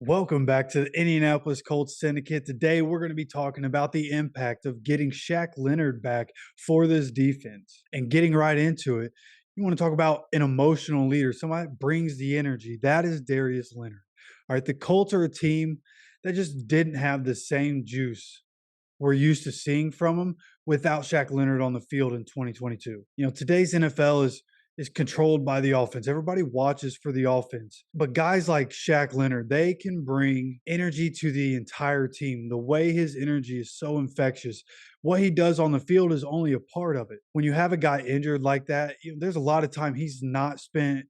Welcome back to the Indianapolis Colts Syndicate. Today, we're going to be talking about the impact of getting Shaq Leonard back for this defense. And getting right into it, you want to talk about an emotional leader, somebody that brings the energy. That is Darius Leonard. All right, the Colts are a team that just didn't have the same juice we're used to seeing from him without Shaq Leonard on the field in 2022. Today's NFL is controlled by the offense. Everybody watches for the offense. But guys like Shaq Leonard, they can bring energy to the entire team. The way his energy is so infectious. What he does on the field is only a part of it. When you have a guy injured like that, there's a lot of time he's not spent,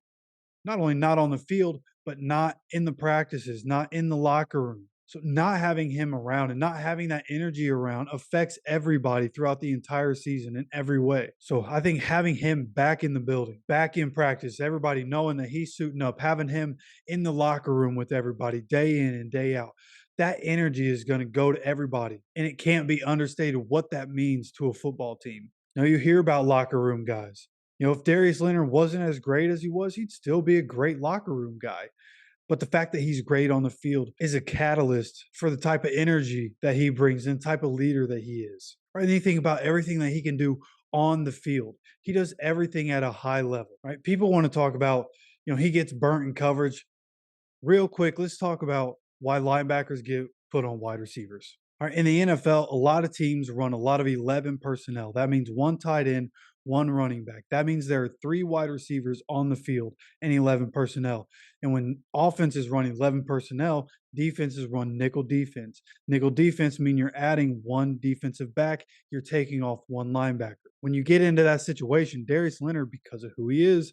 not only not on the field, but not in the practices, not in the locker room. So not having him around and not having that energy around affects everybody throughout the entire season in every way. So I think having him back in the building, back in practice, everybody knowing that he's suiting up, having him in the locker room with everybody day in and day out, that energy is going to go to everybody. And it can't be understated what that means to a football team. Now you hear about locker room guys. If Darius Leonard wasn't as great as he was, he'd still be a great locker room guy. But the fact that he's great on the field is a catalyst for the type of energy that he brings and the type of leader that he is. Right? And you think about everything that he can do on the field. He does everything at a high level, right? People want to talk about, he gets burnt in coverage. Real quick, let's talk about why linebackers get put on wide receivers. All right, in the NFL, a lot of teams run a lot of 11 personnel. That means one tight end, one running back. That means there are three wide receivers on the field and 11 personnel. And when offenses run 11 personnel, defenses run nickel defense. Nickel defense mean you're adding one defensive back, you're taking off one linebacker. When you get into that situation, Darius Leonard, because of who he is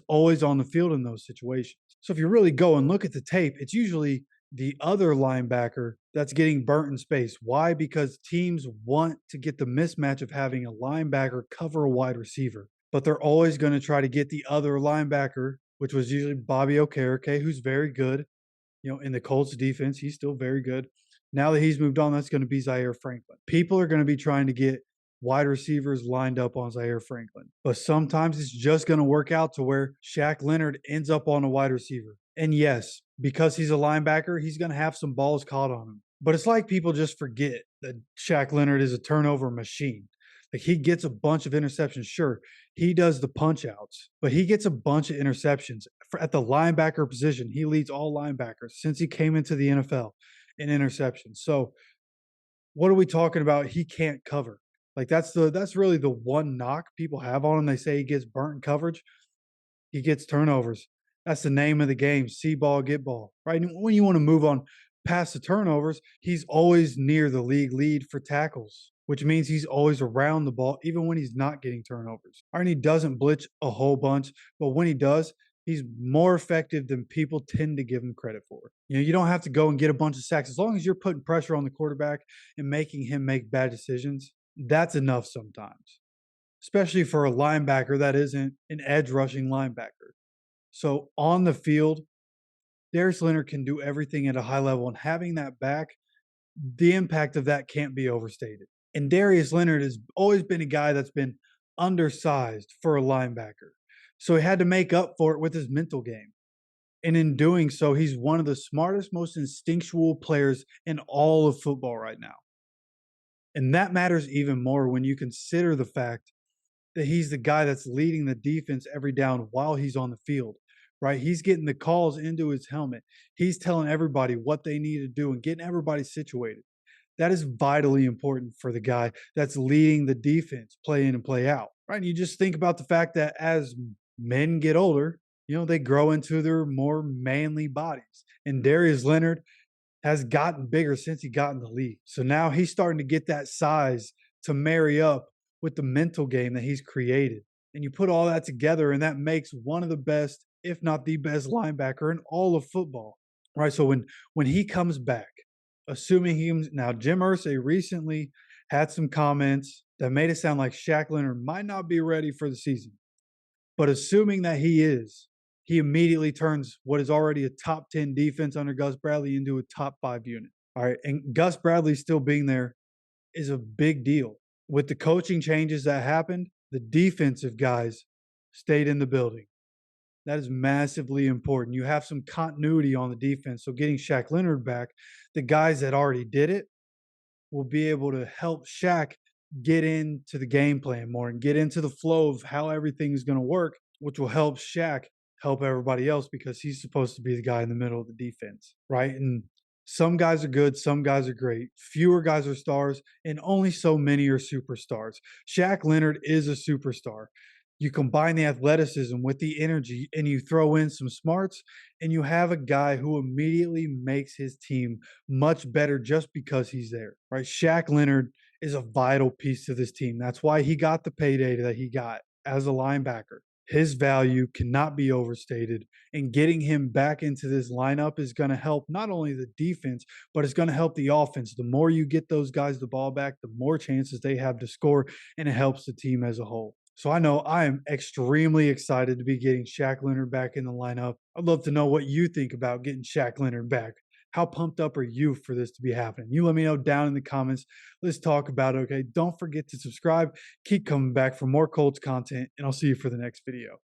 always on the field in those situations. So if you really go and look at the tape, it's usually the other linebacker that's getting burnt in space. Why? Because teams want to get the mismatch of having a linebacker cover a wide receiver, but they're always going to try to get the other linebacker, which was usually Bobby Okereke, who's very good. In the Colts defense, he's still very good. Now that he's moved on, that's going to be Zaire Franklin. People are going to be trying to get wide receivers lined up on Zaire Franklin. But sometimes it's just going to work out to where Shaq Leonard ends up on a wide receiver. And yes, because he's a linebacker, he's going to have some balls caught on him. But it's like people just forget that Shaq Leonard is a turnover machine. Like he gets a bunch of interceptions. Sure, he does the punch outs, but he gets a bunch of interceptions. At the linebacker position, he leads all linebackers since he came into the NFL in interceptions. So what are we talking about? He can't cover. Like that's really the one knock people have on him. They say he gets burnt in coverage. He gets turnovers. That's the name of the game. See ball, get ball. Right? And when you want to move on past the turnovers, he's always near the league lead for tackles, which means he's always around the ball, even when he's not getting turnovers. All right, and he doesn't blitz a whole bunch, but when he does, he's more effective than people tend to give him credit for. You don't have to go and get a bunch of sacks. As long as you're putting pressure on the quarterback and making him make bad decisions, that's enough sometimes, especially for a linebacker that isn't an edge rushing linebacker. So on the field, Darius Leonard can do everything at a high level, and having that back, the impact of that can't be overstated. And Darius Leonard has always been a guy that's been undersized for a linebacker. So he had to make up for it with his mental game. And in doing so, he's one of the smartest, most instinctual players in all of football right now. And that matters even more when you consider the fact that he's the guy that's leading the defense every down while he's on the field, right? He's getting the calls into his helmet. He's telling everybody what they need to do and getting everybody situated. That is vitally important for the guy that's leading the defense play in and play out, right? And you just think about the fact that as men get older, they grow into their more manly bodies. And Darius Leonard has gotten bigger since he got in the league. So now he's starting to get that size to marry up with the mental game that he's created. And you put all that together, and that makes one of the best, if not the best linebacker in all of football. Right. So when he comes back, assuming now Jim Irsay recently had some comments that made it sound like Shaq Leonard might not be ready for the season. But assuming that he is, he immediately turns what is already a top 10 defense under Gus Bradley into a top 5 unit. All right. And Gus Bradley still being there is a big deal. With the coaching changes that happened, the defensive guys stayed in the building. That is massively important. You have some continuity on the defense. So getting Shaq Leonard back, the guys that already did it will be able to help Shaq get into the game plan more and get into the flow of how everything's going to work, which will help Shaq help everybody else because he's supposed to be the guy in the middle of the defense, right? And some guys are good, some guys are great. Fewer guys are stars, and only so many are superstars. Shaq Leonard is a superstar. You combine the athleticism with the energy and you throw in some smarts, and you have a guy who immediately makes his team much better just because he's there, right? Shaq Leonard is a vital piece to this team. That's why he got the payday that he got as a linebacker. His value cannot be overstated, and getting him back into this lineup is going to help not only the defense, but it's going to help the offense. The more you get those guys the ball back, the more chances they have to score, and it helps the team as a whole. So I know I am extremely excited to be getting Shaq Leonard back in the lineup. I'd love to know what you think about getting Shaq Leonard back. How pumped up are you for this to be happening? You let me know down in the comments. Let's talk about it, okay? Don't forget to subscribe. Keep coming back for more Colts content, and I'll see you for the next video.